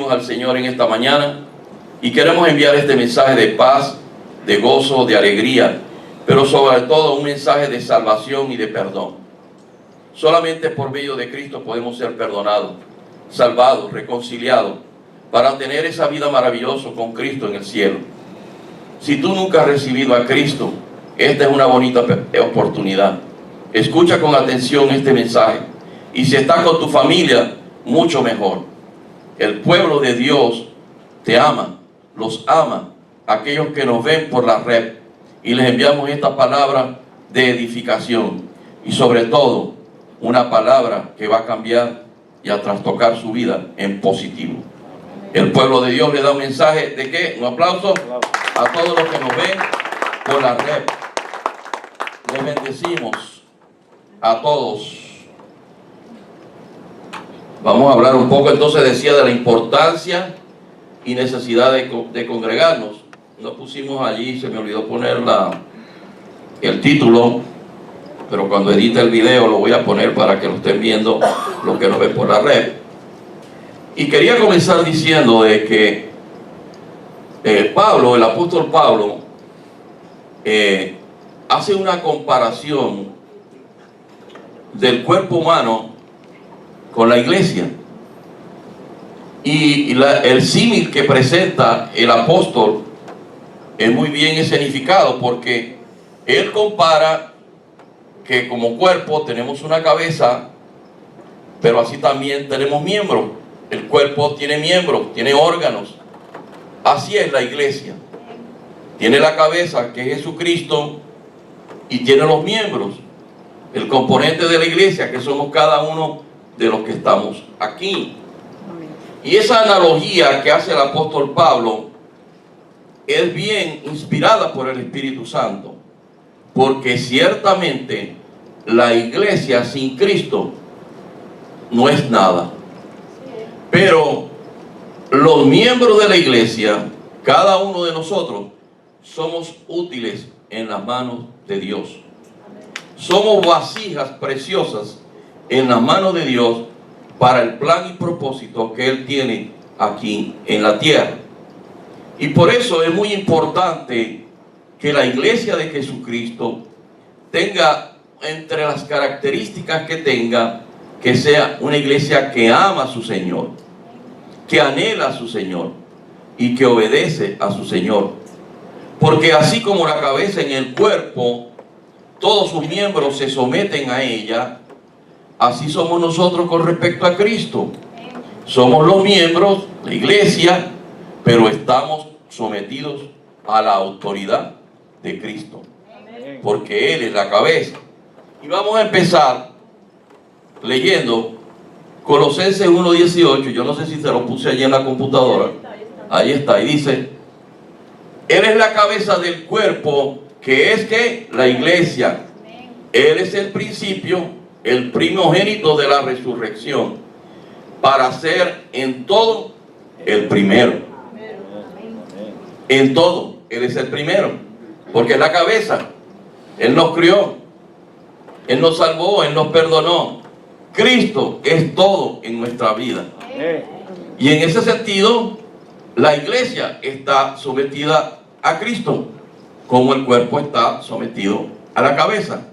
bendecimos al Señor en esta mañana y queremos enviar este mensaje de paz, de gozo, de alegría, pero sobre todo un mensaje de salvación y de perdón. Solamente por medio de Cristo podemos ser perdonados, salvados, reconciliados, para tener esa vida maravillosa con Cristo en el cielo. Si tú nunca has recibido a Cristo, esta es una bonita oportunidad. Escucha con atención este mensaje. Y si estás con tu familia, mucho mejor. El pueblo de Dios te ama, los ama, aquellos que nos ven por la red. Y les enviamos esta palabra de edificación. Y sobre todo, una palabra que va a cambiar y a trastocar su vida en positivo. El pueblo de Dios le da un mensaje de ¿qué? Un aplauso a todos los que nos ven por la red. Les bendecimos a todos. Vamos a hablar un poco, entonces decía, de la importancia y necesidad de congregarnos. No pusimos allí, se me olvidó poner el título, pero cuando edite el video lo voy a poner para que lo estén viendo los que nos ven por la red. Y quería comenzar diciendo de que el apóstol Pablo, hace una comparación del cuerpo humano con la iglesia. Y el símil que presenta el apóstol es muy bien escenificado, porque él compara que como cuerpo tenemos una cabeza, pero así también tenemos miembros. El cuerpo tiene miembros, tiene órganos. Así es la iglesia. Tiene la cabeza, que es Jesucristo, y tiene los miembros, el componente de la iglesia, que somos cada uno de los que estamos aquí. Y esa analogía que hace el apóstol Pablo es bien inspirada por el Espíritu Santo, porque ciertamente la iglesia sin Cristo no es nada. Pero los miembros de la iglesia, cada uno de nosotros, somos útiles en las manos de Dios. Somos vasijas preciosas en las manos de Dios para el plan y propósito que Él tiene aquí en la tierra. Y por eso es muy importante que la iglesia de Jesucristo tenga, entre las características que tenga, que sea una iglesia que ama a su Señor, que anhela a su Señor y que obedece a su Señor. Porque así como la cabeza en el cuerpo, todos sus miembros se someten a ella, así somos nosotros con respecto a Cristo. Somos los miembros, la iglesia, pero estamos sometidos a la autoridad de Cristo, porque Él es la cabeza. Y vamos a empezar leyendo Colosenses 1:18. Yo no sé si se lo puse allí en la computadora. Ahí está, y dice: Él es la cabeza del cuerpo, que es que la iglesia. Él es el principio, el primogénito de la resurrección, para ser en todo el primero. En todo, Él es el primero, porque es la cabeza. Él nos crió, Él nos salvó, Él nos perdonó. Cristo es todo en nuestra vida. Y en ese sentido, la iglesia está sometida a Cristo, como el cuerpo está sometido a la cabeza.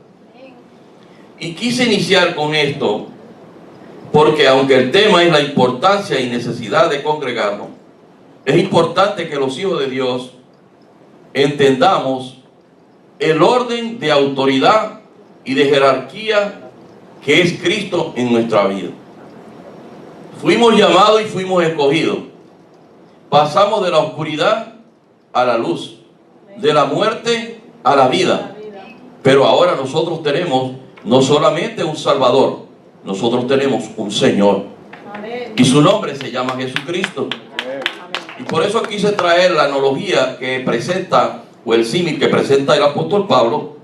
Y quise iniciar con esto, porque aunque el tema es la importancia y necesidad de congregarnos, es importante que los hijos de Dios entendamos el orden de autoridad y de jerarquía que es Cristo en nuestra vida. Fuimos llamados y fuimos escogidos. Pasamos de la oscuridad a la luz, de la muerte a la vida. Pero ahora nosotros tenemos no solamente un Salvador, nosotros tenemos un Señor. Y su nombre se llama Jesucristo. Y por eso quise traer la analogía que presenta, o el símil que presenta el apóstol Pablo,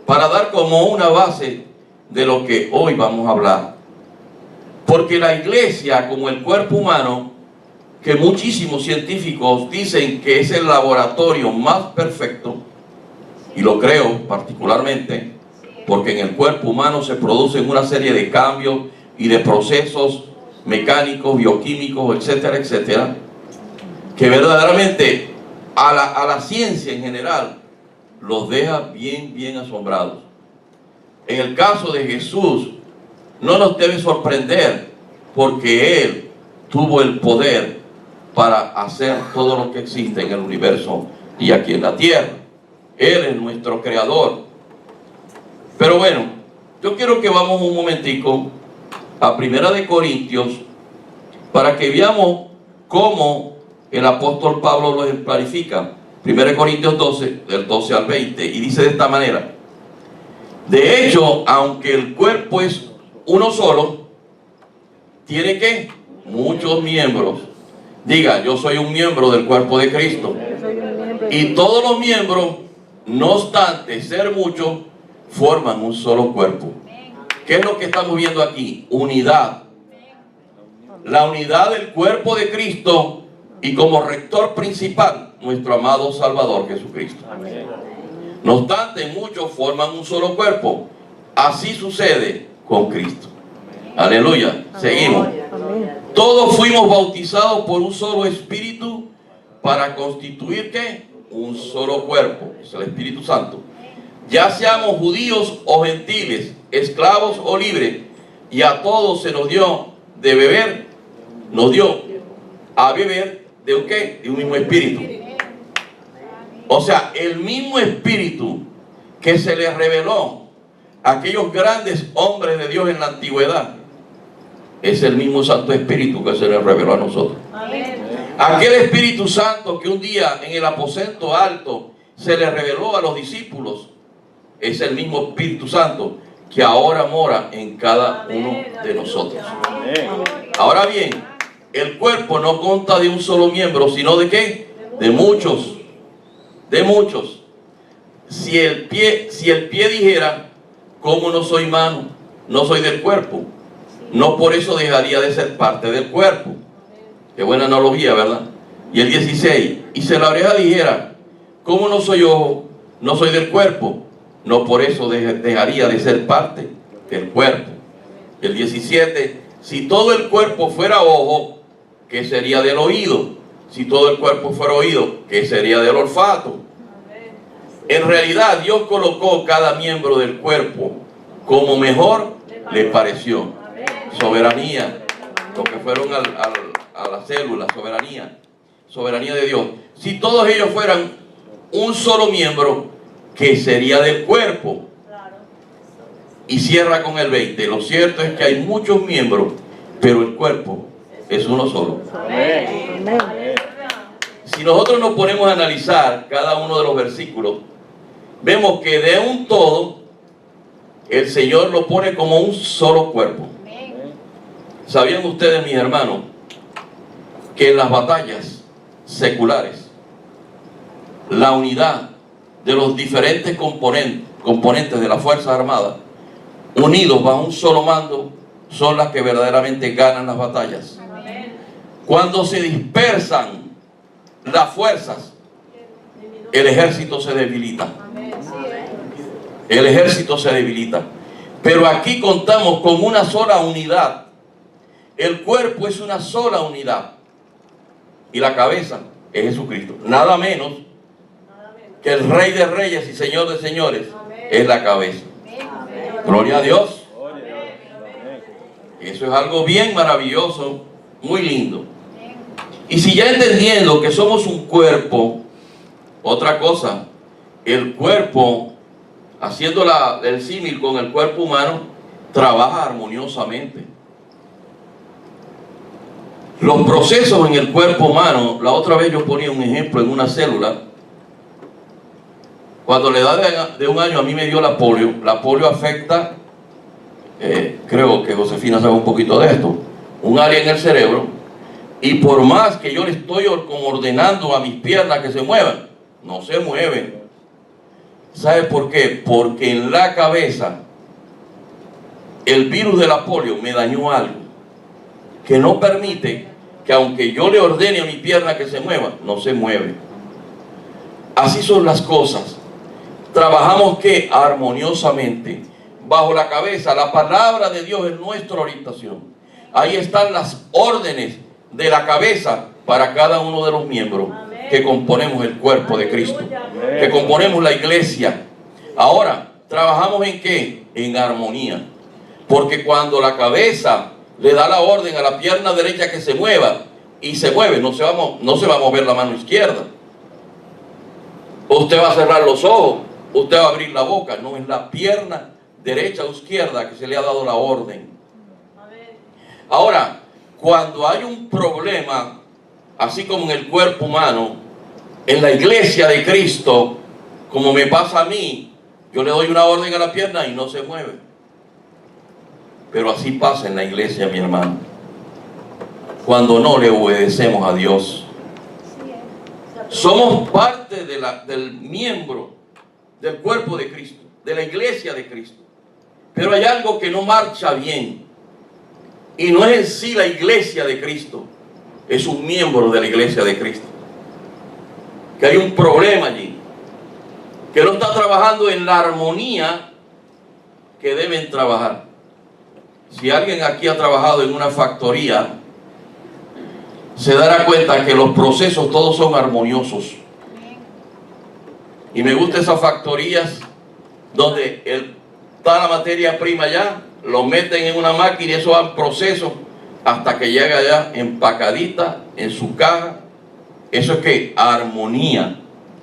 para dar como una base de lo que hoy vamos a hablar. Porque la iglesia, como el cuerpo humano, que muchísimos científicos dicen que es el laboratorio más perfecto, y lo creo particularmente, porque en el cuerpo humano se producen una serie de cambios y de procesos mecánicos, bioquímicos, etcétera, etcétera, que verdaderamente a la ciencia en general los deja bien asombrados. En el caso de Jesús, no nos debe sorprender, porque Él tuvo el poder para hacer todo lo que existe en el universo y aquí en la tierra. Él es nuestro creador. Pero bueno, yo quiero que vamos un momentico a 1 Corintios para que veamos cómo el apóstol Pablo lo ejemplarifica. 1 Corintios 12, del 12 al 20, y dice de esta manera: de hecho, aunque el cuerpo es uno solo, tiene ¿qué? Muchos miembros. Diga, yo soy un miembro del cuerpo de Cristo. Y todos los miembros, no obstante ser muchos, forman un solo cuerpo. ¿Qué es lo que estamos viendo aquí? Unidad. La unidad del cuerpo de Cristo, y como rector principal, nuestro amado Salvador Jesucristo. No obstante, muchos forman un solo cuerpo. Así sucede con Cristo. Aleluya. Seguimos. Todos fuimos bautizados por un solo espíritu para constituir ¿qué? Un solo cuerpo. Es el Espíritu Santo. Ya seamos judíos o gentiles, esclavos o libres, y a todos se nos dio de beber, nos dio a beber de un ¿qué? De un mismo espíritu. O sea, el mismo espíritu que se les reveló a aquellos grandes hombres de Dios en la antigüedad, es el mismo Santo Espíritu que se les reveló a nosotros. Amén. Aquel Espíritu Santo que un día en el aposento alto se le reveló a los discípulos, es el mismo Espíritu Santo que ahora mora en cada uno de nosotros. Amén. Ahora bien, el cuerpo no consta de un solo miembro, sino de ¿qué? De muchos. De muchos. Si el pie dijera, ¿cómo no soy mano? No soy del cuerpo. No por eso dejaría de ser parte del cuerpo. Qué buena analogía, ¿verdad? Y el 16, y si la oreja dijera, ¿cómo no soy ojo? No soy del cuerpo. No por eso dejaría de ser parte del cuerpo. Y el 17, si todo el cuerpo fuera ojo, ¿qué sería del oído? Si todo el cuerpo fuera oído, ¿qué sería del olfato? En realidad, Dios colocó cada miembro del cuerpo como mejor le pareció. Soberanía, lo que fueron a la célula, soberanía de Dios. Si todos ellos fueran un solo miembro, ¿qué sería del cuerpo? Y cierra con el 20. Lo cierto es que hay muchos miembros, pero el cuerpo es uno solo. Si nosotros nos ponemos a analizar cada uno de los versículos, vemos que de un todo, el Señor lo pone como un solo cuerpo. ¿Sabían ustedes, mis hermanos, que en las batallas seculares, la unidad de los diferentes componentes de las Fuerzas Armadas, unidos bajo un solo mando, son las que verdaderamente ganan las batallas? Cuando se dispersan las fuerzas, el ejército se debilita. El ejército se debilita. Pero aquí contamos con una sola unidad. El cuerpo es una sola unidad. Y la cabeza es Jesucristo. Nada menos que el Rey de Reyes y Señor de Señores es la cabeza. Gloria a Dios. Eso es algo bien maravilloso, muy lindo. Y si ya entendiendo que somos un cuerpo, otra cosa, el cuerpo, haciendo el símil con el cuerpo humano, trabaja armoniosamente. Los procesos en el cuerpo humano, la otra vez yo ponía un ejemplo en una célula. Cuando la edad de un año a mí me dio la polio. La polio afecta, creo que Josefina sabe un poquito de esto, un área en el cerebro, y por más que yo le estoy ordenando a mis piernas que se muevan, no se mueven. ¿Sabe por qué? Porque en la cabeza el virus de la polio me dañó algo que no permite que, aunque yo le ordene a mi pierna que se mueva, no se mueve. Así son las cosas. Trabajamos que armoniosamente bajo la cabeza. La palabra de Dios es nuestra orientación. Ahí están las órdenes de la cabeza para cada uno de los miembros que componemos el cuerpo de Cristo, que componemos la iglesia. Ahora, ¿trabajamos en qué? En armonía. Porque cuando la cabeza le da la orden a la pierna derecha que se mueva, y se mueve, no se va a mover la mano izquierda. Usted va a cerrar los ojos, usted va a abrir la boca. No, es la pierna derecha o izquierda que se le ha dado la orden. Ahora, cuando hay un problema, así como en el cuerpo humano, en la iglesia de Cristo, como me pasa a mí, yo le doy una orden a la pierna y no se mueve. Pero así pasa en la iglesia, mi hermano, cuando no le obedecemos a Dios. Somos parte del miembro del cuerpo de Cristo, de la iglesia de Cristo. Pero hay algo que no marcha bien. Y no es en sí la iglesia de Cristo, es un miembro de la iglesia de Cristo. Que hay un problema allí, que no está trabajando en la armonía que deben trabajar. Si alguien aquí ha trabajado en una factoría, se dará cuenta que los procesos todos son armoniosos. Y me gustan esas factorías donde está la materia prima ya, lo meten en una máquina y eso va en proceso hasta que llega ya empacadita en su caja. Eso es que armonía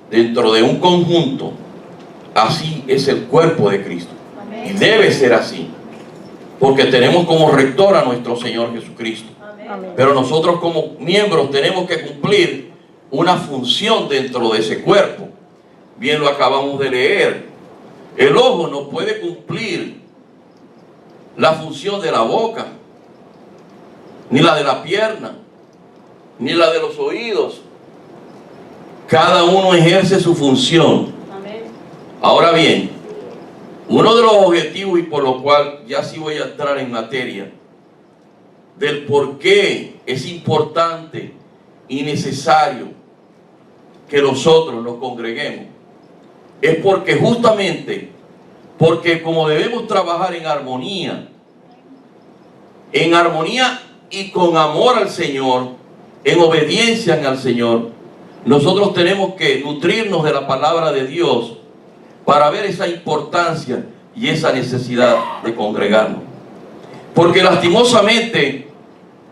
dentro de un conjunto. Así es el cuerpo de Cristo. Y debe ser así, porque tenemos como rector a nuestro Señor Jesucristo. Pero nosotros como miembros tenemos que cumplir una función dentro de ese cuerpo. Bien lo acabamos de leer. El ojo no puede cumplir la función de la boca, ni la de la pierna, ni la de los oídos. Cada uno ejerce su función. Ahora bien, uno de los objetivos, y por lo cual ya sí voy a entrar en materia, del por qué es importante y necesario que nosotros nos congreguemos, es porque justamente, porque como debemos trabajar en armonía y con amor al Señor, en obediencia al Señor, nosotros tenemos que nutrirnos de la palabra de Dios para ver esa importancia y esa necesidad de congregarnos. Porque lastimosamente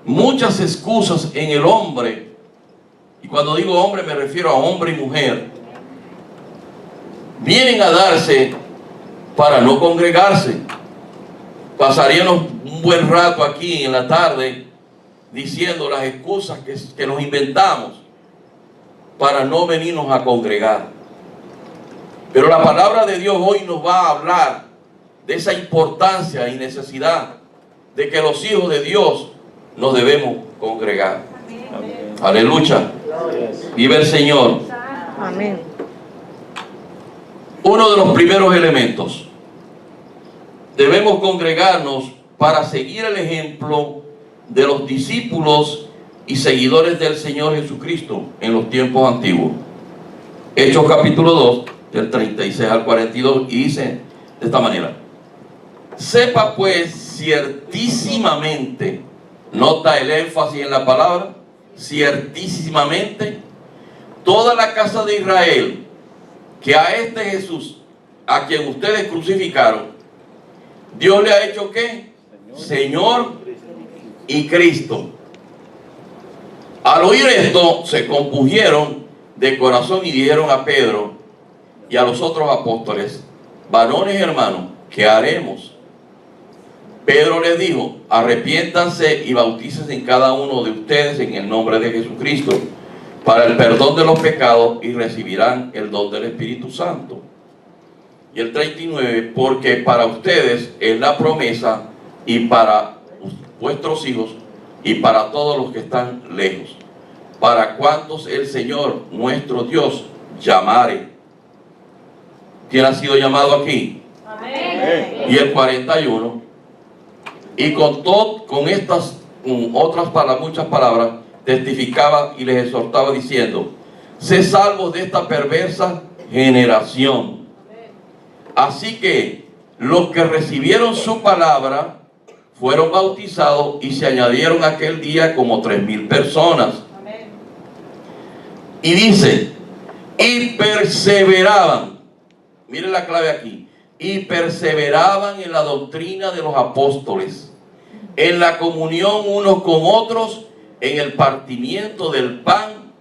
muchas excusas en el hombre, y cuando digo hombre me refiero a hombre y mujer, vienen a darse para no congregarse. Pasaríamos un buen rato aquí en la tarde diciendo las excusas que nos inventamos para no venirnos a congregar. Pero la palabra de Dios hoy nos va a hablar de esa importancia y necesidad de que los hijos de Dios nos debemos congregar. Amén. Aleluya. Vive el Señor. Amén. Uno de los primeros elementos. Debemos congregarnos para seguir el ejemplo de los discípulos y seguidores del Señor Jesucristo en los tiempos antiguos. Hechos capítulo 2, del 36 al 42, y dice de esta manera: sepa pues ciertísimamente, nota el énfasis en la palabra, ciertísimamente, toda la casa de Israel, que a este Jesús, a quien ustedes crucificaron, Dios le ha hecho ¿qué? Señor y Cristo. Al oír esto, se compusieron de corazón y dijeron a Pedro y a los otros apóstoles: varones hermanos, ¿qué haremos? Pedro les dijo: arrepiéntanse y bautícense en cada uno de ustedes en el nombre de Jesucristo para el perdón de los pecados y recibirán el don del Espíritu Santo. Y el 39, porque para ustedes es la promesa y para vuestros hijos y para todos los que están lejos, para cuantos el Señor nuestro Dios llamare. ¿Quién ha sido llamado aquí? Amén. Y el 41, y con estas muchas palabras testificaba y les exhortaba diciendo: sé salvos de esta perversa generación. Así que los que recibieron su palabra fueron bautizados y se añadieron aquel día como 3,000 personas. Amén. Y dice, y perseveraban, miren la clave aquí, y perseveraban en la doctrina de los apóstoles, en la comunión unos con otros, en el partimiento del pan,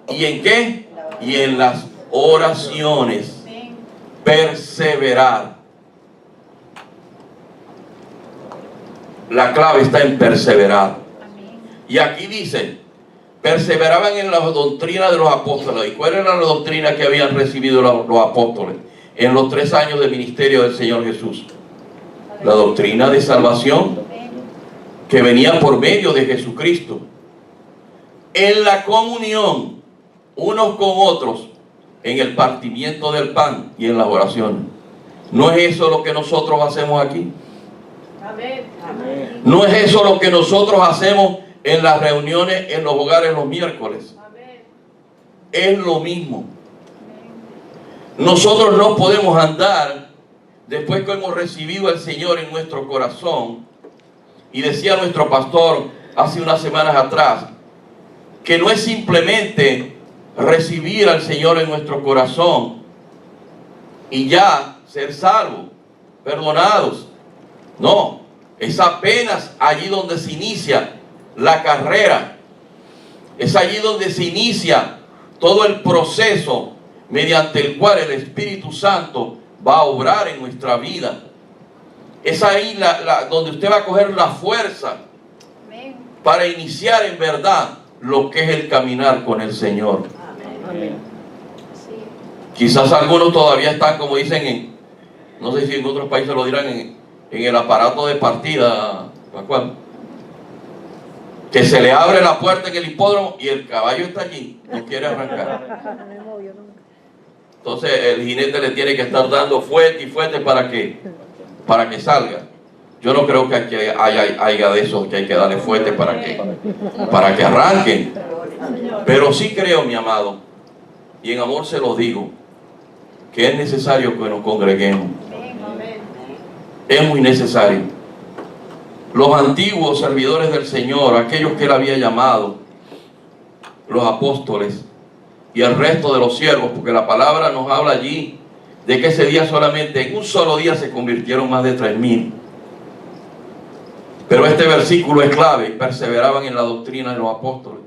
¿y en qué? Y en las oraciones. Amén. Perseverar. La clave está en perseverar. Amén. Y aquí dice, perseveraban en la doctrina de los apóstoles. ¿Y cuál era la doctrina que habían recibido los apóstoles en los 3 años de ministerio del Señor Jesús? La doctrina de salvación que venía por medio de Jesucristo. En la comunión unos con otros, en el partimiento del pan y en las oraciones. ¿No es eso lo que nosotros hacemos aquí? Amén. Amén. ¿No es eso lo que nosotros hacemos en las reuniones en los hogares los miércoles? Amén. Es lo mismo. Nosotros no podemos andar después que hemos recibido al Señor en nuestro corazón. Y decía nuestro pastor hace unas semanas atrás que no es simplemente recibir al Señor en nuestro corazón y ya ser salvos, perdonados. No, es apenas allí donde se inicia la carrera. Es allí donde se inicia todo el proceso mediante el cual el Espíritu Santo va a obrar en nuestra vida. Es ahí donde usted va a coger la fuerza Amén. para iniciar en verdad lo que es el caminar con el Señor. Amén. Sí. Quizás algunos todavía están, como dicen, no sé si en otros países lo dirán, en el aparato de partida, ¿para cuál? Que se le abre la puerta en el hipódromo y el caballo está allí, no quiere arrancar. Entonces el jinete le tiene que estar dando fuerte y fuerte para que salga. Yo no creo que haya de esos que hay que darle fuerte para que arranquen. Pero sí creo, mi amado, y en amor se lo digo, que es necesario que nos congreguemos. Amén. Es muy necesario. Los antiguos servidores del Señor, aquellos que Él había llamado, los apóstoles y el resto de los siervos, porque la palabra nos habla allí de que ese día solamente, en un solo día se convirtieron más de 3,000. Pero este versículo es clave: perseveraban en la doctrina de los apóstoles,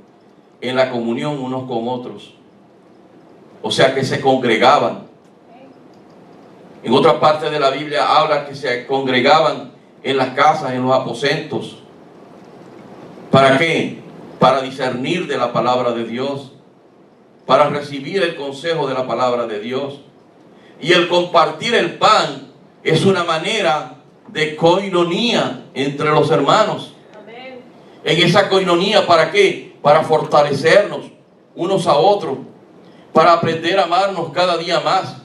en la comunión unos con otros. O sea que se congregaban. En otra parte de la Biblia habla que se congregaban en las casas, en los aposentos. ¿Para qué? Para discernir de la palabra de Dios, para recibir el consejo de la palabra de Dios. Y el compartir el pan es una manera de coinonía entre los hermanos. Amén. En esa coinonía, ¿para qué? Para fortalecernos unos a otros, para aprender a amarnos cada día más.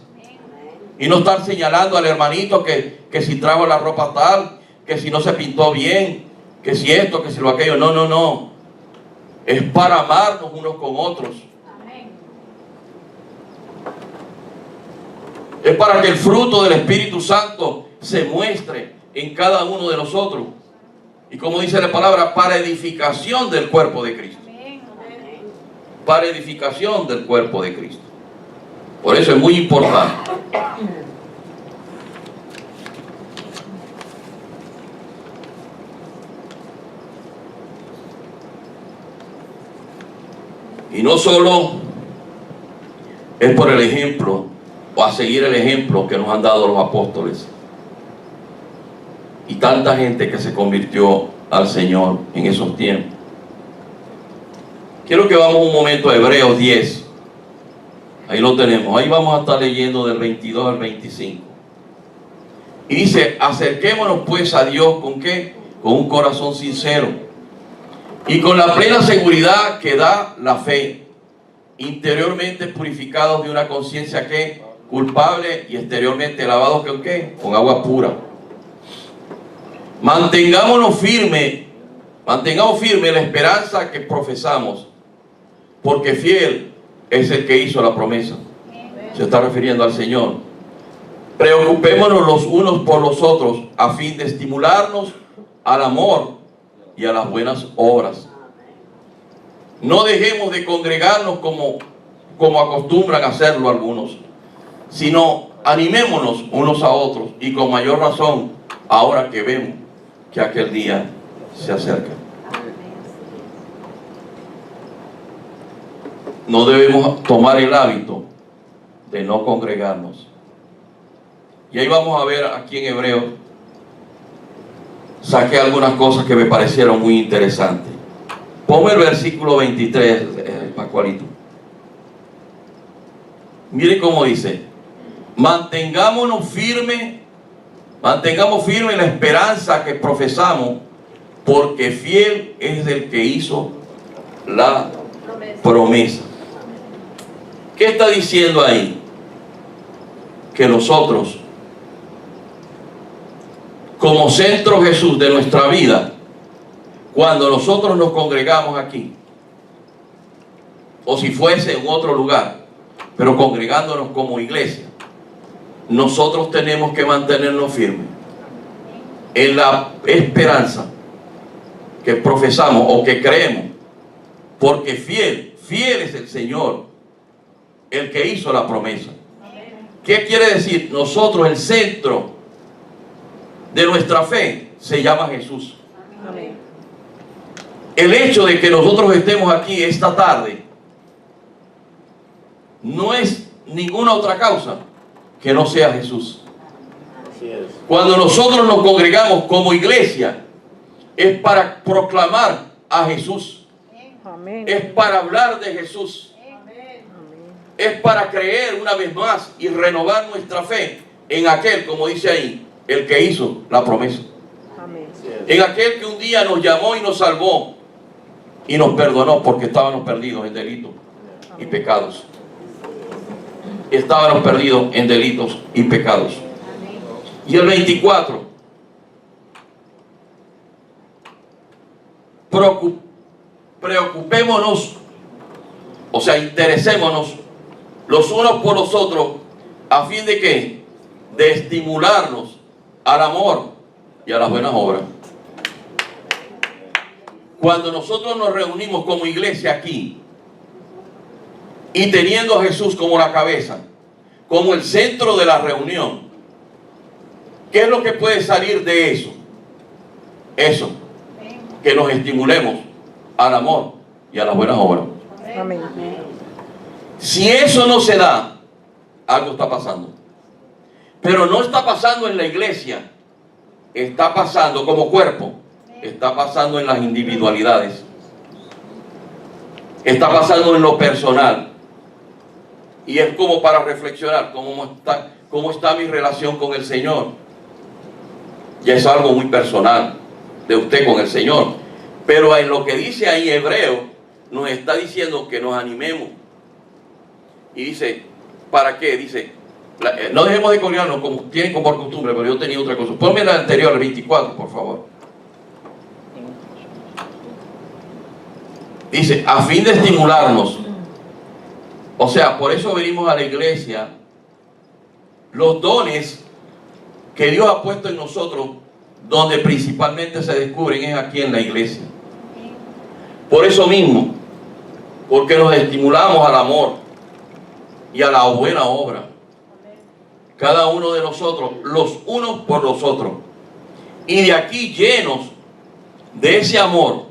Y no estar señalando al hermanito que si trajo la ropa tal, que si no se pintó bien, que si esto, que si lo aquello. No, no, no. Es para amarnos unos con otros. Amén. Es para que el fruto del Espíritu Santo se muestre en cada uno de nosotros. Y como dice la palabra, para edificación del cuerpo de Cristo. Amén. Para edificación del cuerpo de Cristo. Por eso es muy importante. Y no solo es por el ejemplo o a seguir el ejemplo que nos han dado los apóstoles y tanta gente que se convirtió al Señor en esos tiempos. Quiero que vamos un momento a Hebreos 10. Ahí lo tenemos. Ahí vamos a estar leyendo del 22 al 25. Y dice: acerquémonos pues a Dios, ¿con qué? Con un corazón sincero y con la plena seguridad que da la fe, interiormente purificados de una conciencia que culpable y exteriormente lavados ¿con qué? Con agua pura. Mantengamos firme la esperanza que profesamos, porque fiel es el que hizo la promesa. Se está refiriendo al Señor. Preocupémonos los unos por los otros a fin de estimularnos al amor y a las buenas obras. No dejemos de congregarnos como acostumbran hacerlo algunos, sino animémonos unos a otros, y con mayor razón ahora que vemos que aquel día se acerca. No debemos tomar el hábito de no congregarnos. Y ahí vamos a ver aquí en Hebreos, saqué algunas cosas que me parecieron muy interesantes. Ponme el versículo 23, Pascualito. Mire cómo dice: mantengamos firme la esperanza que profesamos, porque fiel es el que hizo la promesa. ¿Qué está diciendo ahí? Que nosotros, como centro Jesús de nuestra vida, cuando nosotros nos congregamos aquí, o si fuese en otro lugar, pero congregándonos como iglesia, nosotros tenemos que mantenernos firmes en la esperanza que profesamos o que creemos, porque fiel es el Señor, el que hizo la promesa. ¿Qué quiere decir? Nosotros, el centro de nuestra fe se llama Jesús. Amén. El hecho de que nosotros estemos aquí esta tarde no es ninguna otra causa que no sea Jesús. Cuando nosotros nos congregamos como iglesia, es para proclamar a Jesús. Amén. Es para hablar de Jesús. Es para creer una vez más y renovar nuestra fe en aquel, como dice ahí, el que hizo la promesa. Amén. En aquel que un día nos llamó y nos salvó y nos perdonó, porque estábamos perdidos en delitos y pecados. Estábamos perdidos en delitos y pecados. Y el 24: preocupémonos, o sea, interesémonos los unos por los otros, a fin de que de estimularnos al amor y a las buenas obras. Cuando nosotros nos reunimos como iglesia aquí, y teniendo a Jesús como la cabeza, como el centro de la reunión, ¿qué es lo que puede salir de eso? Eso, que nos estimulemos al amor y a las buenas obras. Amén. Si eso no se da, algo está pasando. Pero no está pasando en la iglesia, está pasando como cuerpo, está pasando en las individualidades, está pasando en lo personal. Y es como para reflexionar cómo está mi relación con el Señor. Ya es algo muy personal de usted con el Señor. Pero en lo que dice ahí Hebreo, nos está diciendo que nos animemos. Y dice, ¿para qué? Dice, no dejemos de congregarnos como tienen como por costumbre, pero yo tenía otra cosa. Ponme la anterior, el 24, por favor. Dice, a fin de estimularnos. O sea, por eso venimos a la iglesia. Los dones que Dios ha puesto en nosotros, donde principalmente se descubren, es aquí en la iglesia. Por eso mismo, porque nos estimulamos al amor y a la buena obra. Cada uno de nosotros, los unos por los otros. Y de aquí llenos de ese amor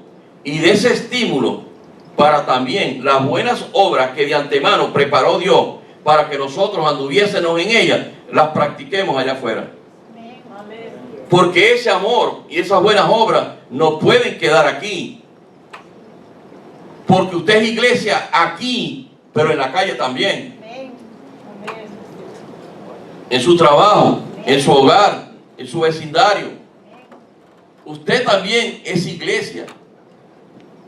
y de ese estímulo, para también las buenas obras que de antemano preparó Dios para que nosotros anduviésemos en ellas, las practiquemos allá afuera. Porque ese amor y esas buenas obras no pueden quedar aquí. Porque usted es iglesia aquí, pero en la calle también. En su trabajo, en su hogar, en su vecindario. Usted también es iglesia.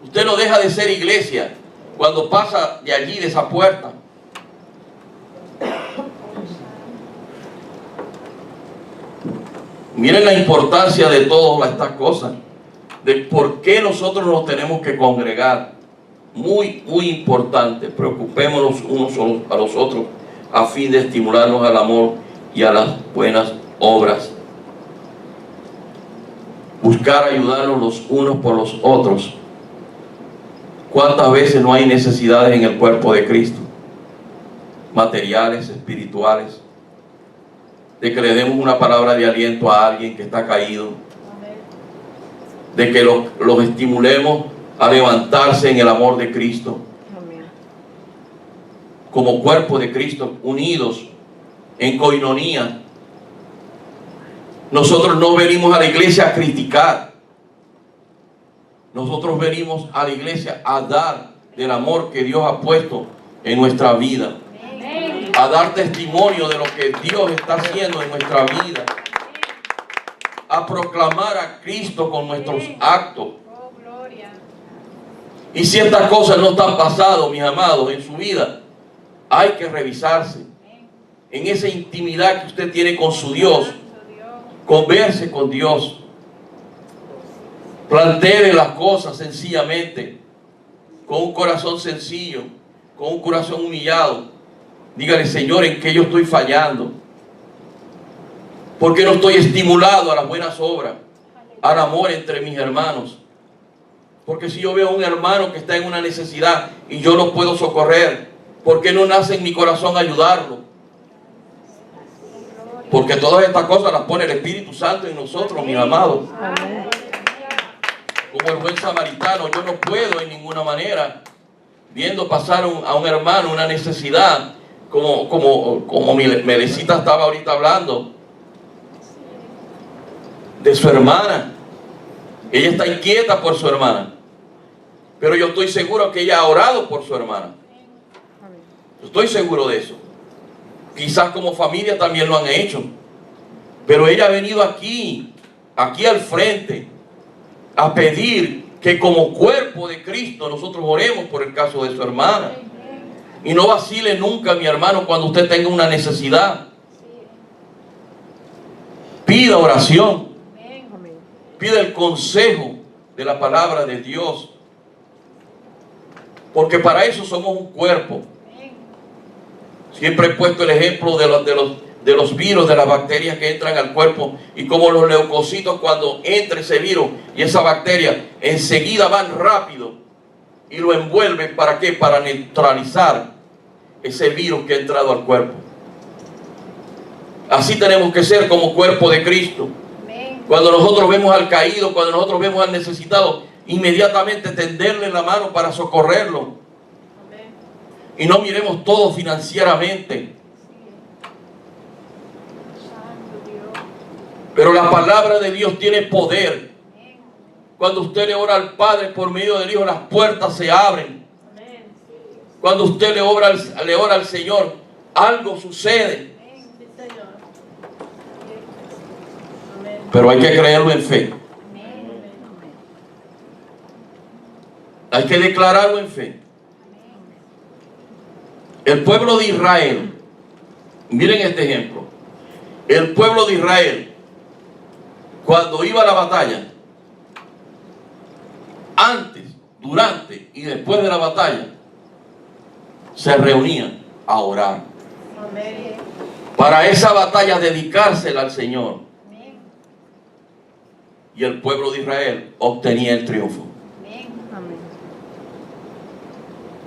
Usted no deja de ser iglesia cuando pasa de allí, de esa puerta. Miren la importancia de todas estas cosas, de por qué nosotros nos tenemos que congregar. Muy, muy importante. Preocupémonos unos a los otros a fin de estimularnos al amor y a las buenas obras. buscar ayudarnos los unos por los otros. ¿Cuántas veces no hay necesidades en el cuerpo de Cristo? Materiales, espirituales, de que le demos una palabra de aliento a alguien que está caído, de que los estimulemos a levantarse en el amor de Cristo, Amén. como cuerpo de Cristo, unidos en coinonía. Nosotros no venimos a la iglesia a criticar, nosotros venimos a la iglesia a dar del amor que Dios ha puesto en nuestra vida, a dar testimonio de lo que Dios está haciendo en nuestra vida, a proclamar a Cristo con nuestros actos. Oh, gloria. Y si estas cosas no están pasadas, mis amados, en su vida, hay que revisarse en esa intimidad que usted tiene con su Dios. Converse con Dios, plantee las cosas sencillamente, con un corazón sencillo, con un corazón humillado. Dígale: Señor, ¿en qué yo estoy fallando? ¿Por qué no estoy estimulado a las buenas obras, al amor entre mis hermanos? Porque si yo veo a un hermano que está en una necesidad y yo lo puedo socorrer, ¿por qué no nace en mi corazón ayudarlo? Porque todas estas cosas las pone el Espíritu Santo en nosotros, mis amados. Amén. Como el buen samaritano, yo no puedo en ninguna manera, viendo pasar a un hermano una necesidad, como Melecita estaba ahorita hablando, de su hermana. Ella está inquieta por su hermana, pero yo estoy seguro que ella ha orado por su hermana. Estoy seguro de eso. Quizás como familia también lo han hecho, pero ella ha venido aquí al frente, a pedir que como cuerpo de Cristo nosotros oremos por el caso de su hermana. Y no vacile nunca, mi hermano, cuando usted tenga una necesidad. Pida oración, Amén. pida el consejo de la palabra de Dios, porque para eso somos un cuerpo. Siempre he puesto el ejemplo de los virus, de las bacterias que entran al cuerpo, y como los leucocitos, cuando entra ese virus y esa bacteria, enseguida van rápido y lo envuelven. ¿Para qué? Para neutralizar ese virus que ha entrado al cuerpo. Así tenemos que ser como cuerpo de Cristo. Cuando nosotros vemos al caído, cuando nosotros vemos al necesitado, inmediatamente tenderle la mano para socorrerlo. Y no miremos todo financieramente. Pero la palabra de Dios tiene poder. Cuando usted le ora al Padre por medio del Hijo, las puertas se abren. Cuando usted le ora al Señor, algo sucede. Pero hay que creerlo en fe. Hay que declararlo en fe. El pueblo de Israel, miren este ejemplo. El pueblo de Israel, cuando iba a la batalla, antes, durante y después de la batalla, se reunían a orar. Para esa batalla dedicársela al Señor. Y el pueblo de Israel obtenía el triunfo. Amén.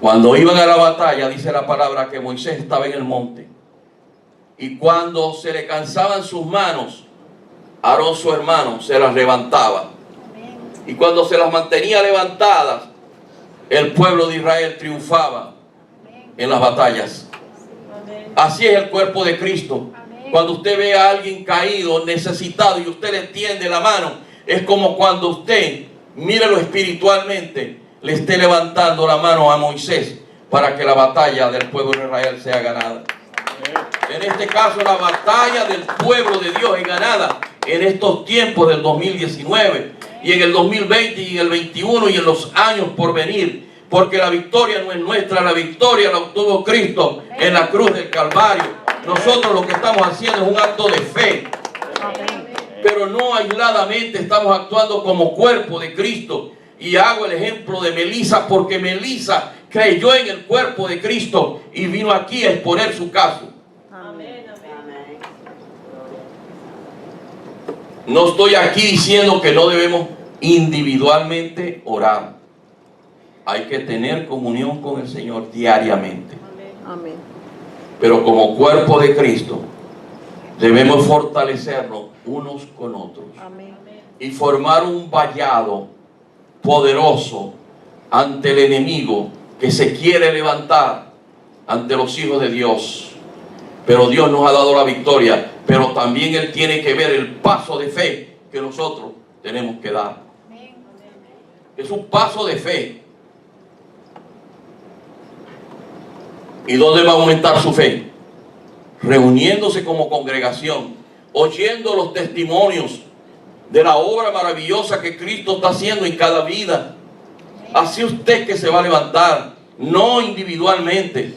Cuando iban a la batalla, dice la palabra que Moisés estaba en el monte. Y cuando se le cansaban sus manos, Aarón su hermano se las levantaba. Y cuando se las mantenía levantadas, el pueblo de Israel triunfaba en las batallas. Así es el cuerpo de Cristo. Cuando usted ve a alguien caído, necesitado, y usted le tiende la mano, es como cuando usted, mírelo espiritualmente, le esté levantando la mano a Moisés para que la batalla del pueblo de Israel sea ganada. En este caso, la batalla del pueblo de Dios es ganada en estos tiempos del 2019 y en el 2020 y en el 21 y en los años por venir, porque la victoria no es nuestra, la victoria la obtuvo Cristo en la cruz del Calvario. Nosotros lo que estamos haciendo es un acto de fe, pero no aisladamente, estamos actuando como cuerpo de Cristo. Y hago el ejemplo de Melissa, porque Melissa creyó en el cuerpo de Cristo y vino aquí a exponer su caso. Amén. No estoy aquí diciendo que no debemos individualmente orar. Hay que tener comunión con el Señor diariamente. Amén. Pero como cuerpo de Cristo, debemos fortalecernos unos con otros. Amén. Y formar un vallado poderoso ante el enemigo que se quiere levantar ante los hijos de Dios. Pero Dios nos ha dado la victoria, pero también Él tiene que ver el paso de fe que nosotros tenemos que dar. Es un paso de fe. ¿Y dónde va a aumentar su fe? Reuniéndose como congregación, oyendo los testimonios de la obra maravillosa que Cristo está haciendo en cada vida. Así usted que se va a levantar, no individualmente.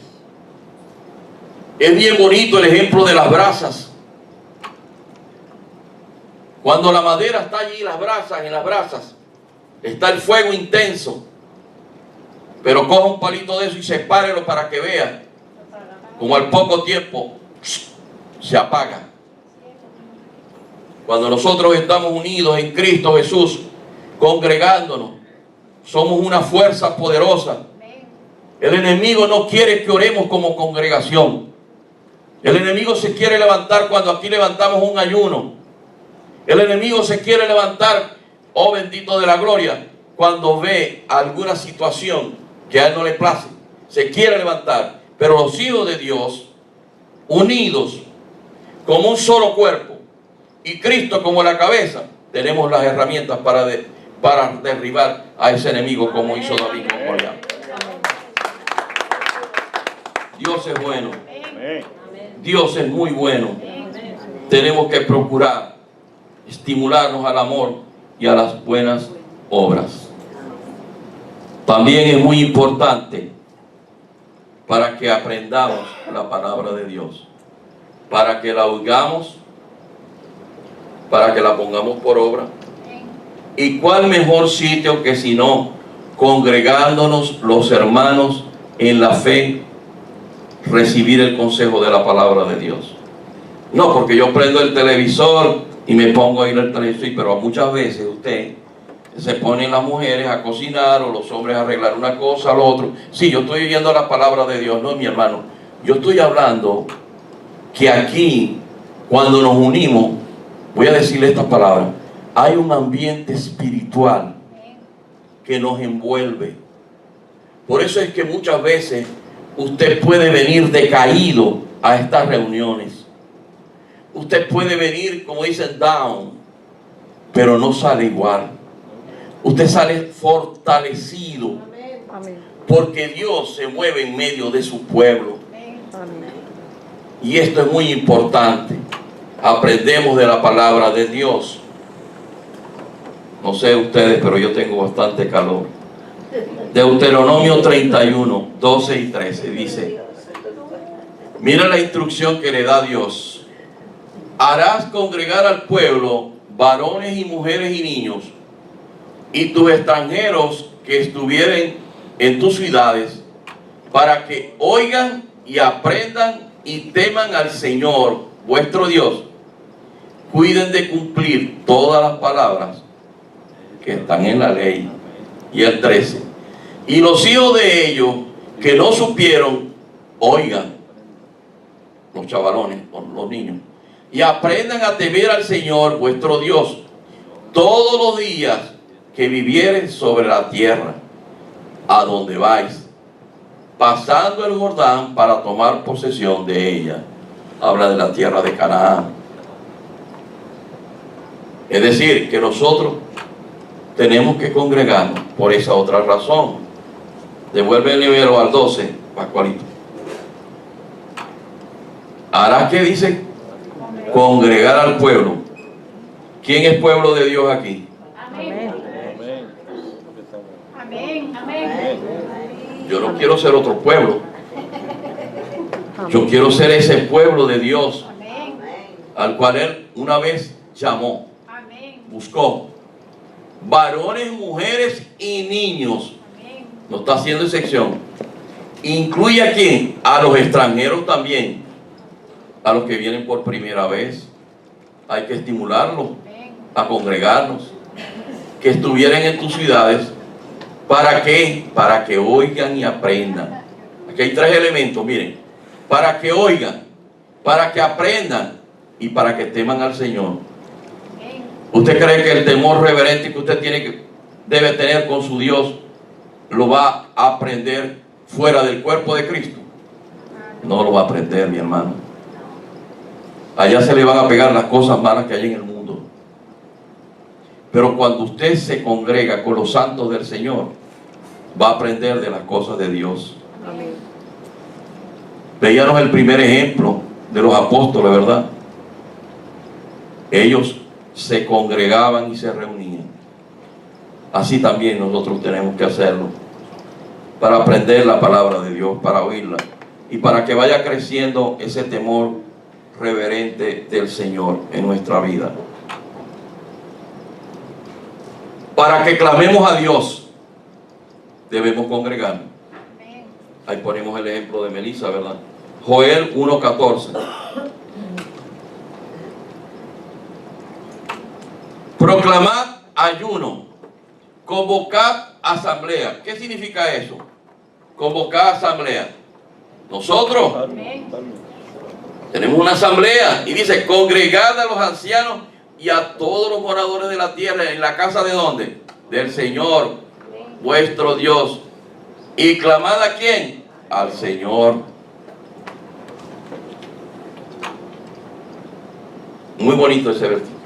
Es bien bonito el ejemplo de las brasas. Cuando la madera está allí, en las brasas, está el fuego intenso. Pero coja un palito de eso y sepárelo para que vea. Como al poco tiempo se apaga. Cuando nosotros estamos unidos en Cristo Jesús, congregándonos, somos una fuerza poderosa. El enemigo no quiere que oremos como congregación. El enemigo se quiere levantar cuando aquí levantamos un ayuno. El enemigo se quiere levantar, oh bendito de la gloria, cuando ve alguna situación que a él no le place. Se quiere levantar. Pero los hijos de Dios, unidos como un solo cuerpo, y Cristo como la cabeza, tenemos las herramientas para derribar a ese enemigo como hizo David con Goliat. Dios es bueno. Dios es muy bueno. Tenemos que procurar estimularnos al amor y a las buenas obras. También es muy importante para que aprendamos la palabra de Dios, para que la oigamos, para que la pongamos por obra. ¿Y cuál mejor sitio que si no congregándonos los hermanos en la fe, recibir el consejo de la palabra de Dios? No, porque yo prendo el televisor y me pongo a ir al televisor, pero muchas veces usted se ponen las mujeres a cocinar o los hombres a arreglar una cosa o lo otro. Sí, yo estoy viendo la palabra de Dios, no, mi hermano. Yo estoy hablando que aquí, cuando nos unimos, voy a decirle estas palabras, hay un ambiente espiritual que nos envuelve. Por eso es que muchas veces usted puede venir decaído a estas reuniones. Usted puede venir, como dicen, down, pero no sale igual. Usted sale fortalecido. Amén. Porque Dios se mueve en medio de su pueblo. Amén. Y esto es muy importante. Aprendemos de la palabra de Dios. No sé ustedes, pero yo tengo bastante calor. Deuteronomio 31, 12 y 13 dice: mira la instrucción que le da Dios. Harás congregar al pueblo, varones y mujeres y niños, y tus extranjeros que estuvieren en tus ciudades, para que oigan y aprendan y teman al Señor vuestro Dios. Cuiden de cumplir todas las palabras que están en la ley. Y el 13: y los hijos de ellos que no supieron, oigan, los chavalones, los niños, y aprendan a temer al Señor vuestro Dios todos los días que vivieres sobre la tierra a donde vais, pasando el Jordán para tomar posesión de ella. Habla de la tierra de Canaán. Es decir, que nosotros tenemos que congregarnos por esa otra razón. Devuelve el nivel al 12, Pascualito. Hará que dice congregar al pueblo. ¿Quién es pueblo de Dios aquí? Amén. Amén. Amén. Yo no quiero ser otro pueblo. Yo quiero ser ese pueblo de Dios Amén. al cual Él una vez llamó, Amén. buscó. Varones, mujeres y niños. Amén. No está haciendo excepción. Incluye a quién? A los extranjeros también. A los que vienen por primera vez. Hay que estimularlos. Amén. a congregarnos, que estuvieran en tus ciudades. ¿Para qué? Para que oigan y aprendan. Aquí hay 3 elementos, miren. Para que oigan, para que aprendan y para que teman al Señor. ¿Usted cree que el temor reverente que usted debe tener con su Dios lo va a aprender fuera del cuerpo de Cristo? No lo va a aprender, mi hermano. Allá se le van a pegar las cosas malas que hay en el mundo. Pero cuando usted se congrega con los santos del Señor, va a aprender de las cosas de Dios. Amén. Veíamos el primer ejemplo de los apóstoles, ¿verdad? Ellos se congregaban y se reunían. Así también nosotros tenemos que hacerlo, para aprender la palabra de Dios, para oírla, y para que vaya creciendo ese temor reverente del Señor en nuestra vida. Para que clamemos a Dios, debemos congregarnos. Ahí ponemos el ejemplo de Melissa, ¿verdad? Joel 1:14. Proclamad ayuno, convocad asamblea. ¿Qué significa eso? Convocar asamblea. Nosotros tenemos una asamblea y dice: congregad a los ancianos y a todos los moradores de la tierra en la casa de ¿dónde? Del Señor vuestro Dios. ¿Y clamad a quién? Al Señor. Muy bonito ese versículo.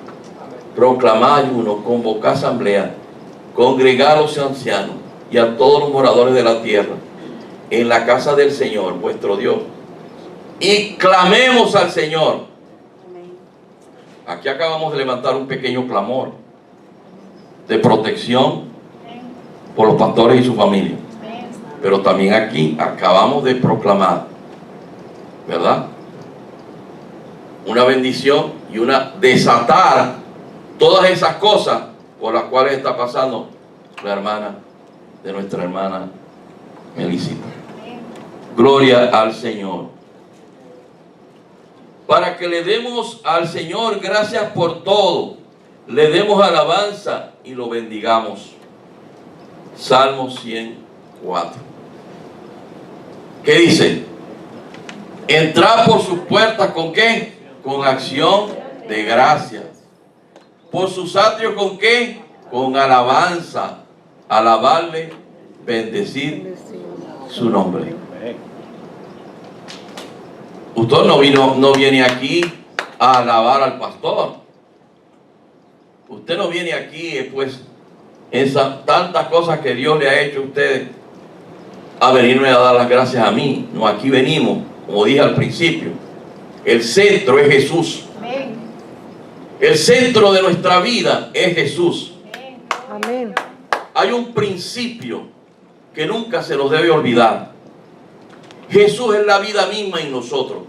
Proclamad ayuno, convocad asamblea, congregad a los ancianos y a todos los moradores de la tierra en la casa del Señor vuestro Dios, y clamemos al Señor. Aquí acabamos de levantar un pequeño clamor de protección por los pastores y su familia, pero también aquí acabamos de proclamar, ¿verdad?, una bendición y una desatar todas esas cosas por las cuales está pasando la hermana de nuestra hermana Melisita. Gloria al Señor. Para que le demos al Señor gracias por todo, le demos alabanza y lo bendigamos. Salmo 104. ¿Qué dice? Entrad por sus puertas, ¿con qué? Con acción de gracias. Por sus atrios, ¿con qué? Con alabanza. Alabarle, bendecir su nombre. Usted no viene aquí a alabar al pastor. Usted no viene aquí, pues, esas tantas cosas que Dios le ha hecho a ustedes, a venirme a dar las gracias a mí. No, aquí venimos, como dije al principio, el centro es Jesús. El centro de nuestra vida es Jesús. Amén. Hay un principio que nunca se nos debe olvidar. Jesús es la vida misma en nosotros.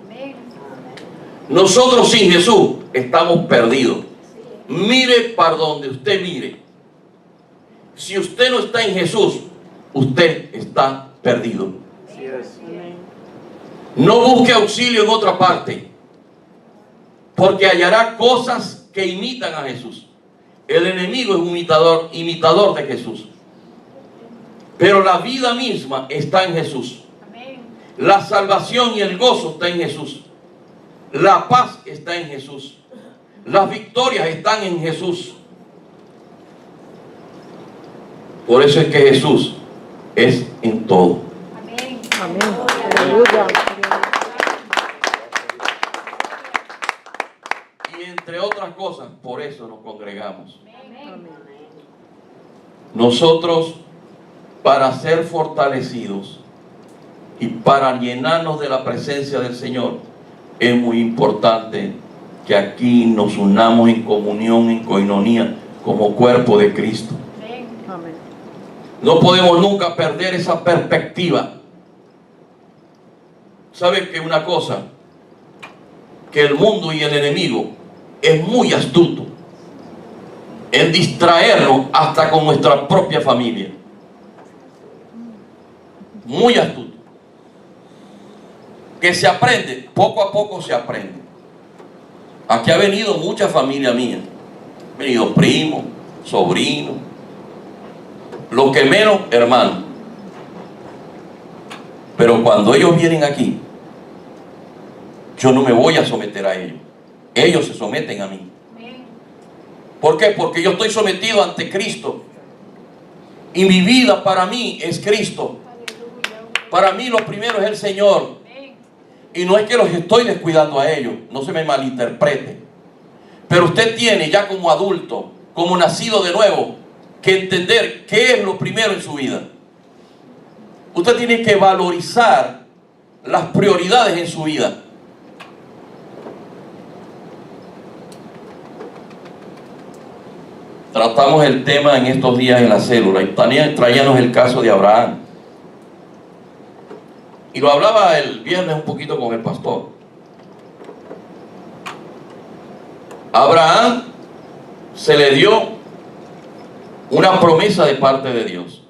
Nosotros sin Jesús estamos perdidos. Mire para donde usted mire. Si usted no está en Jesús, usted está perdido. No busque auxilio en otra parte, porque hallará cosas que imitan a Jesús. El enemigo es un imitador de Jesús. Pero la vida misma está en Jesús. La salvación y el gozo está en Jesús. La paz está en Jesús. Las victorias están en Jesús. Por eso es que Jesús es en todo. Amén. Aleluya. Y entre otras cosas, por eso nos congregamos. Amén. Nosotros, para ser fortalecidos y para llenarnos de la presencia del Señor, es muy importante que aquí nos unamos en comunión, en coinonía, como cuerpo de Cristo. Amén. No podemos nunca perder esa perspectiva. ¿Sabe que una cosa? Que el mundo y el enemigo es muy astuto en distraernos hasta con nuestra propia familia. Muy astuto. Que se aprende, poco a poco se aprende. Aquí ha venido mucha familia mía. venido primos, sobrinos, lo que menos, hermanos. Pero cuando ellos vienen aquí, yo no me voy a someter a ellos. Ellos se someten a mí. ¿Por qué? Porque yo estoy sometido ante Cristo. Y mi vida para mí es Cristo. Para mí lo primero es el Señor. Y no es que los estoy descuidando a ellos, no se me malinterprete. Pero usted tiene ya como adulto, como nacido de nuevo, que entender qué es lo primero en su vida. Usted tiene que valorizar las prioridades en su vida. Tratamos el tema en estos días en la célula y traíamos el caso de Abraham. Y lo hablaba el viernes un poquito con el pastor. A Abraham se le dio una promesa de parte de Dios.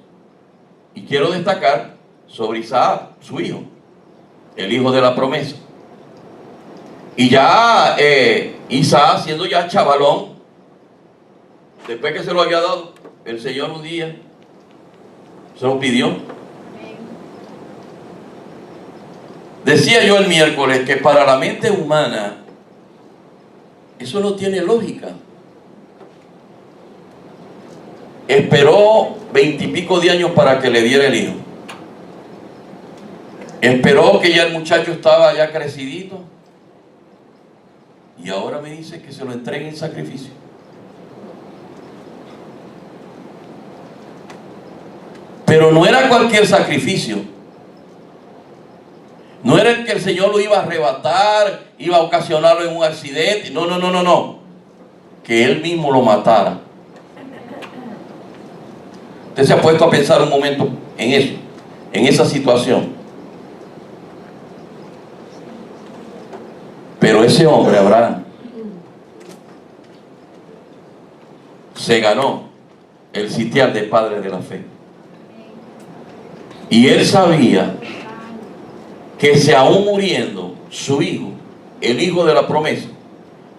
Y quiero destacar sobre Isaac, su hijo, el hijo de la promesa. Y ya Isaac, siendo ya chavalón, después que se lo había dado, el Señor un día se lo pidió. Decía yo el miércoles que para la mente humana eso no tiene lógica. Esperó 20 y pico de años para que le diera el hijo. Esperó que ya el muchacho estaba ya crecidito. Y ahora me dice que se lo entregue en sacrificio. Pero no era cualquier sacrificio. No era el que el Señor lo iba a arrebatar, iba a ocasionarlo en un accidente. No. Que Él mismo lo matara. Usted se ha puesto a pensar un momento en eso, en esa situación. Pero ese hombre, Abraham, se ganó el sitial de padre de la fe. Y él sabía que si aún muriendo su hijo, el hijo de la promesa,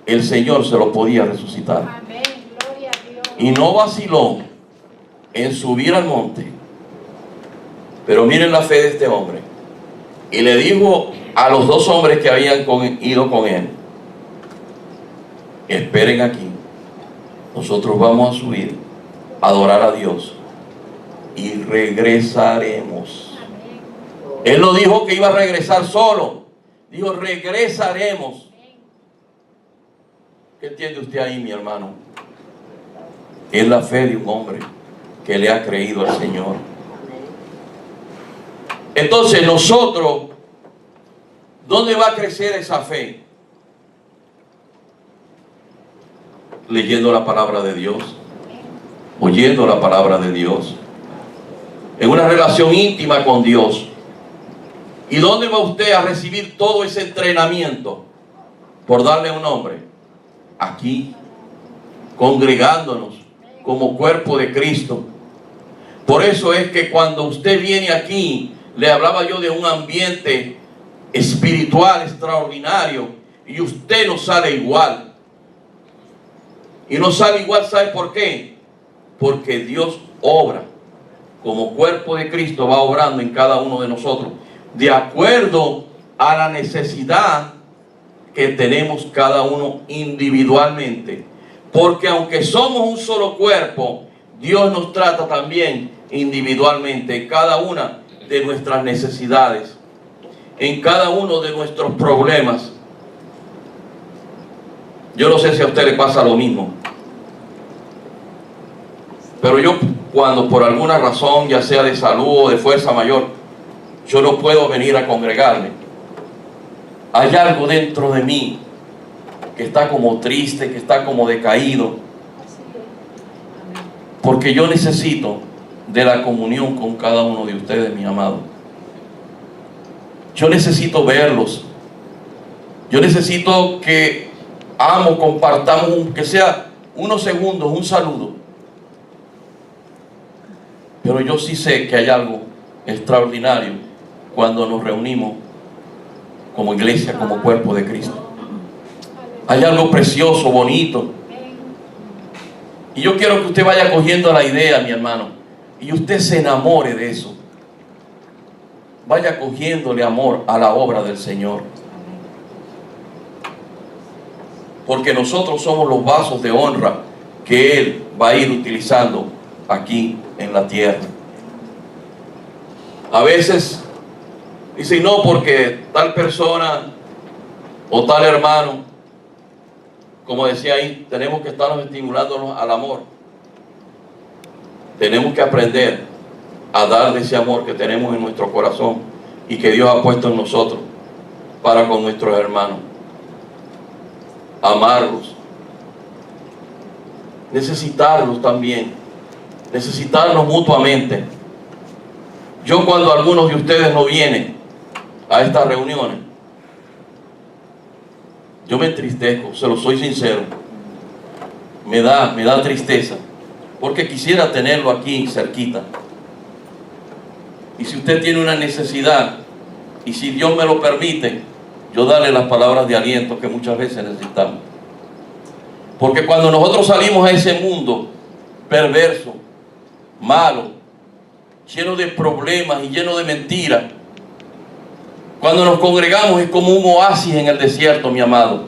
el Señor se lo podía resucitar. Amén. Gloria a Dios. Y no vaciló en subir al monte. Pero miren la fe de este hombre. Y le dijo a los dos hombres que habían ido con él: esperen aquí, nosotros vamos a subir a adorar a Dios y regresaremos. Él no dijo que iba a regresar solo, dijo regresaremos. ¿Qué entiende usted ahí, mi hermano? Es la fe de un hombre que le ha creído al Señor. Entonces nosotros, ¿dónde va a crecer esa fe? Leyendo la palabra de Dios, oyendo la palabra de Dios, en una relación íntima con Dios. ¿Y dónde va usted a recibir todo ese entrenamiento? Por darle un nombre, aquí, congregándonos como cuerpo de Cristo. Por eso es que cuando usted viene aquí, le hablaba yo de un ambiente espiritual extraordinario, y usted no sale igual. Y no sale igual, ¿sabe por qué? Porque Dios obra, como cuerpo de Cristo va obrando en cada uno de nosotros, de acuerdo a la necesidad que tenemos cada uno individualmente. Porque aunque somos un solo cuerpo, Dios nos trata también individualmente en cada una de nuestras necesidades, en cada uno de nuestros problemas. Yo no sé si a usted le pasa lo mismo, pero yo, cuando por alguna razón, ya sea de salud o de fuerza mayor, yo no puedo venir a congregarme, hay algo dentro de mí que está como triste, que está como decaído, porque yo necesito de la comunión con cada uno de ustedes, mi amado. Yo necesito verlos. Yo necesito que compartamos, que sea unos segundos, un saludo. Pero yo sí sé que hay algo extraordinario cuando nos reunimos como iglesia, como cuerpo de Cristo. Hay algo precioso, bonito. Y yo quiero que usted vaya cogiendo la idea, mi hermano, y usted se enamore de eso. Vaya cogiéndole amor a la obra del Señor. Porque nosotros somos los vasos de honra que Él va a ir utilizando aquí en la tierra. A veces dicen, no, porque tal persona o tal hermano, como decía ahí, tenemos que estarnos estimulándonos al amor. Tenemos que aprender a dar de ese amor que tenemos en nuestro corazón y que Dios ha puesto en nosotros para con nuestros hermanos. Amarlos. Necesitarlos también. Necesitarnos mutuamente. Yo, cuando algunos de ustedes no vienen a estas reuniones, yo me entristezco, se lo soy sincero. Me da tristeza, porque quisiera tenerlo aquí cerquita. Y si usted tiene una necesidad, y si Dios me lo permite, yo darle las palabras de aliento que muchas veces necesitamos. Porque cuando nosotros salimos a ese mundo perverso, malo, lleno de problemas y lleno de mentiras, cuando nos congregamos es como un oasis en el desierto, mi amado.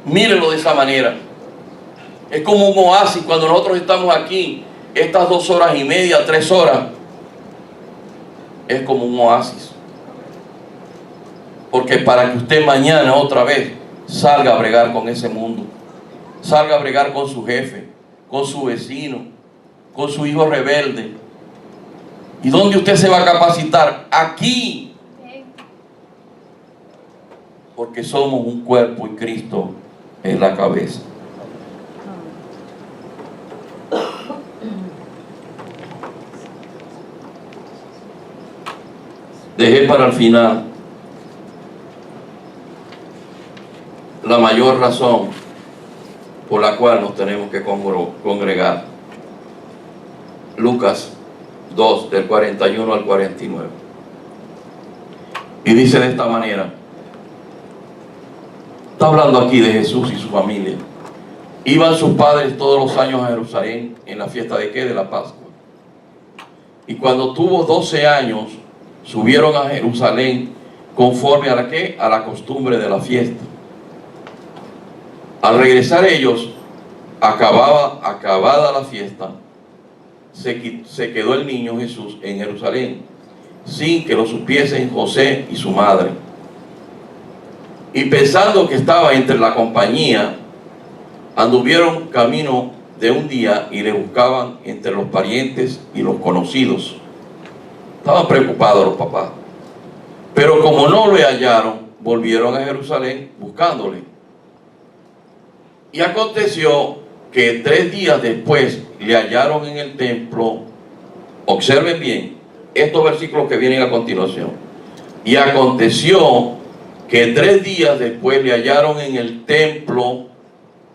Mírenlo de esa manera. Es como un oasis cuando nosotros estamos aquí, estas 2 horas y media, 3 horas. Es como un oasis. Porque para que usted mañana otra vez salga a bregar con ese mundo, salga a bregar con su jefe, con su vecino, con su hijo rebelde. ¿Y dónde usted se va a capacitar? Aquí. Porque somos un cuerpo y Cristo es la cabeza. Dejé para el final la mayor razón por la cual nos tenemos que congregar. Lucas 2, del 41 al 49. Y dice de esta manera. Está hablando aquí de Jesús y su familia. Iban sus padres todos los años a Jerusalén en la fiesta de ¿qué? De la Pascua. Y cuando tuvo 12 años, subieron a Jerusalén conforme a la ¿qué? A la costumbre de la fiesta. Al regresar ellos, acabada la fiesta, se quedó el niño Jesús en Jerusalén, sin que lo supiesen José y su madre. Y pensando que estaba entre la compañía, anduvieron camino de un día y le buscaban entre los parientes y los conocidos. Estaban preocupados los papás. Pero como no le hallaron, volvieron a Jerusalén buscándole. Y aconteció que 3 días después le hallaron en el templo. Observen bien estos versículos que vienen a continuación. Y aconteció que 3 días después le hallaron en el templo,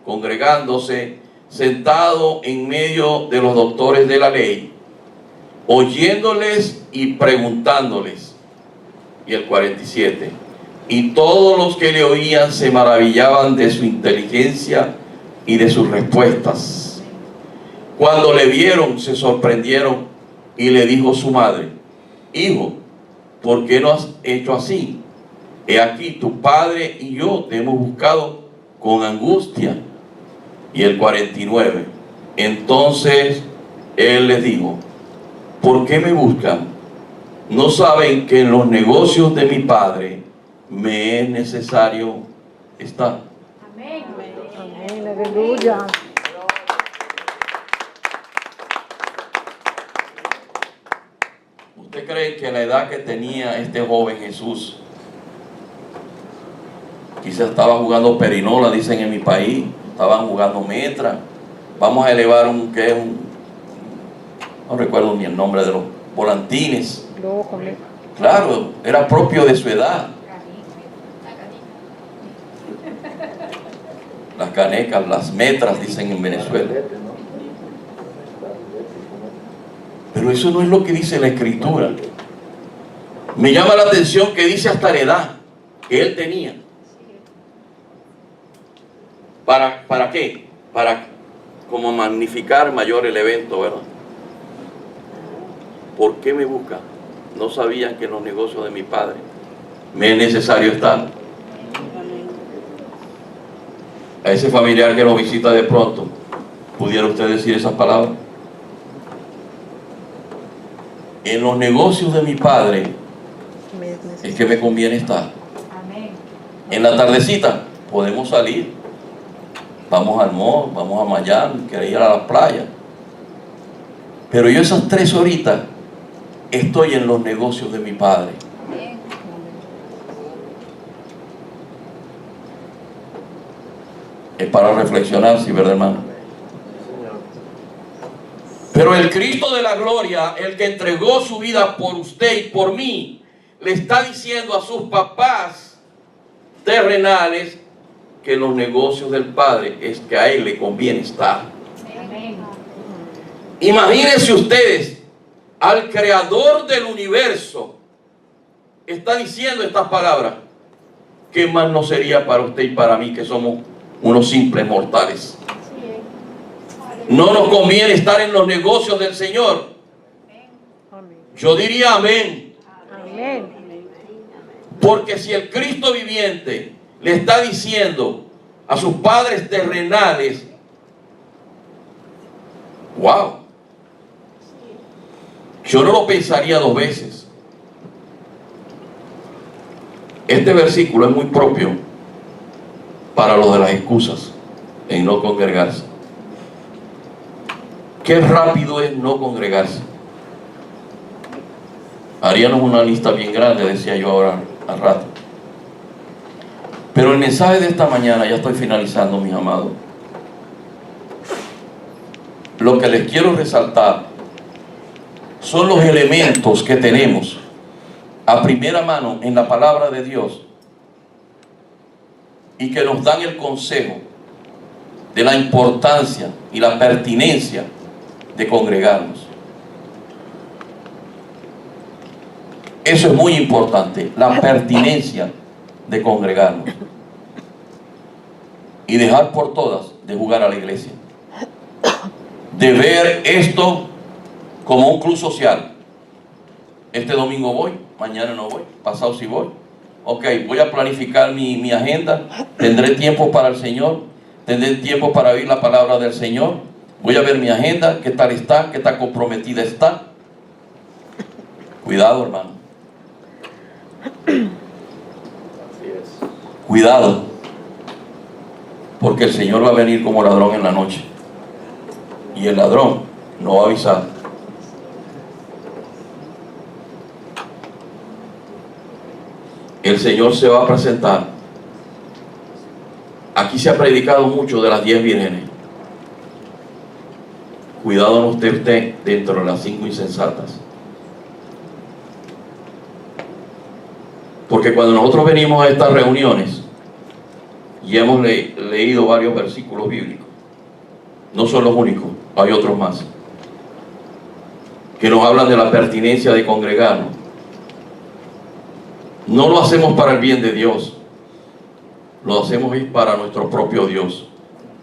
congregándose, sentado en medio de los doctores de la ley, oyéndoles y preguntándoles. Y el 47. Y todos los que le oían se maravillaban de su inteligencia y de sus respuestas. Cuando le vieron, se sorprendieron, y le dijo su madre: Hijo, ¿por qué no has hecho así? He aquí, tu padre y yo te hemos buscado con angustia. Y el 49. Entonces él les dijo: ¿por qué me buscan? ¿No saben que en los negocios de mi padre me es necesario estar? Amén. Amén. Aleluya. ¿Usted cree que la edad que tenía este joven Jesús, quizás estaba jugando perinola, dicen en mi país, estaban jugando metra? Vamos a elevar no recuerdo ni el nombre de los volantines. Claro, era propio de su edad. Las canecas, las metras, dicen en Venezuela. Pero eso no es lo que dice la Escritura. Me llama la atención que dice hasta la edad que él tenía. ¿Para qué? Para como magnificar mayor el evento, ¿verdad? ¿Por qué me buscan? No sabían que en los negocios de mi Padre me es necesario estar. A ese familiar que nos visita de pronto, ¿pudiera usted decir esas palabras? En los negocios de mi Padre es que me conviene estar. En la tardecita podemos salir, vamos al mall, vamos a Miami, querer ir a la playa, pero yo esas 3 horitas estoy en los negocios de mi Padre. Es para reflexionar, sí, ¿verdad, hermano? Pero el Cristo de la gloria, el que entregó su vida por usted y por mí, le está diciendo a sus papás terrenales que en los negocios del Padre es que a Él le conviene estar. Imagínense ustedes, al creador del universo está diciendo estas palabras. ¿Qué más no sería para usted y para mí, que somos unos simples mortales? No nos conviene estar en los negocios del Señor. Yo diría amén. Amén. Porque si el Cristo viviente le está diciendo a sus padres terrenales, wow, yo no lo pensaría 2 veces. Este versículo es muy propio para lo de las excusas en no congregarse. Qué rápido es no congregarse. Haríamos una lista bien grande, decía yo ahora al rato. Pero el mensaje de esta mañana, ya estoy finalizando, mis amados. Lo que les quiero resaltar son los elementos que tenemos a primera mano en la palabra de Dios y que nos dan el consejo de la importancia y la pertinencia de congregarnos. Eso es muy importante, la pertinencia de congregarnos y dejar por todas de jugar a la iglesia, de ver esto como un club social. Este domingo voy, mañana no voy, pasado sí voy. Ok, voy a planificar mi agenda, tendré tiempo para el Señor, tendré tiempo para oír la palabra del Señor, voy a ver mi agenda, qué tal está, qué tan comprometida está. Cuidado, hermano. Cuidado, porque el Señor va a venir como ladrón en la noche y el ladrón no va a avisar. El Señor se va a presentar. Aquí se ha predicado mucho de las 10 vírgenes. Cuidado no esté dentro de las 5 insensatas. Porque cuando nosotros venimos a estas reuniones y hemos leído varios versículos bíblicos, no son los únicos, hay otros más, que nos hablan de la pertinencia de congregarnos. No lo hacemos para el bien de Dios, lo hacemos para nuestro propio Dios,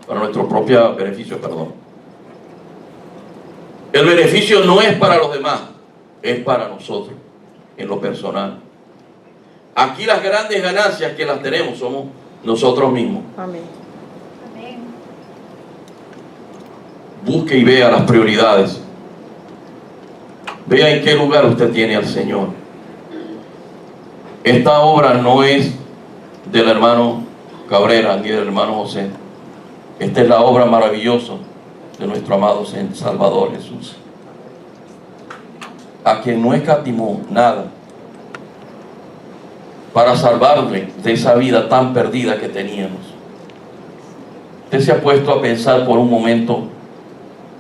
para nuestro propio beneficio, perdón. El beneficio no es para los demás, es para nosotros, en lo personal. Aquí las grandes ganancias que las tenemos somos nosotros mismos. Amén. Busque y vea las prioridades. Vea en qué lugar usted tiene al Señor. Esta obra no es del hermano Cabrera ni del hermano José. Esta es la obra maravillosa de nuestro amado Salvador Jesús, a quien no escatimó nada para salvarle de esa vida tan perdida que teníamos. Usted se ha puesto a pensar por un momento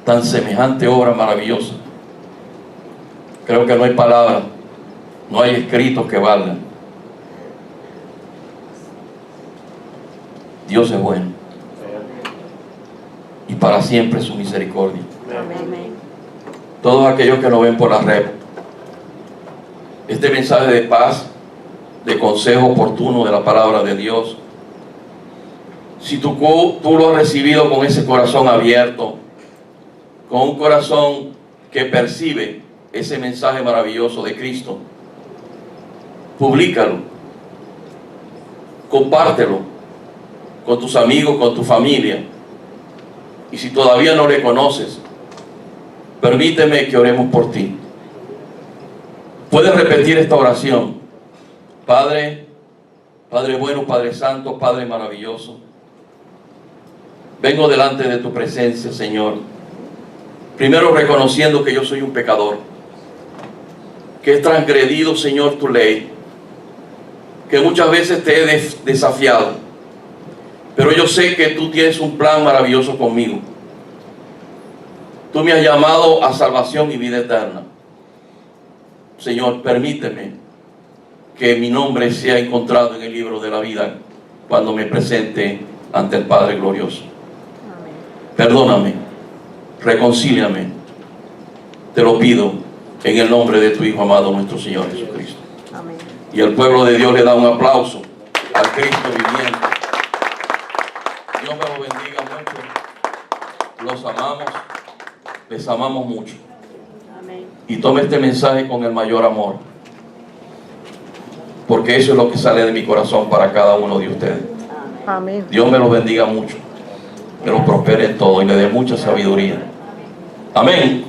tan semejante obra maravillosa. Creo que no hay palabras, no hay escritos que valgan. Dios es bueno y para siempre su misericordia. Amén. Todos aquellos que nos ven por la red, este mensaje de paz, de consejo oportuno de la palabra de Dios, si tú lo has recibido con ese corazón abierto, con un corazón que percibe ese mensaje maravilloso de Cristo, públicalo, compártelo con tus amigos, con tu familia. Y si todavía no le conoces, permíteme que oremos por ti. Puedes repetir esta oración. Padre, Padre bueno, Padre santo, Padre maravilloso, vengo delante de tu presencia, Señor. Primero reconociendo que yo soy un pecador, que he transgredido, Señor, tu ley, que muchas veces te he desafiado, pero yo sé que tú tienes un plan maravilloso conmigo. Tú me has llamado a salvación y vida eterna. Señor, permíteme que mi nombre sea encontrado en el libro de la vida cuando me presente ante el Padre glorioso. Perdóname, reconcíliame, te lo pido en el nombre de tu Hijo amado, nuestro Señor Jesucristo. Amén. Y el pueblo de Dios le da un aplauso al Cristo viviente. Dios me los bendiga mucho. Los amamos, les amamos mucho. Amén. Y tome este mensaje con el mayor amor, porque eso es lo que sale de mi corazón para cada uno de ustedes. Amén. Dios me los bendiga mucho, que los prospere en todo y le dé mucha sabiduría. Amén.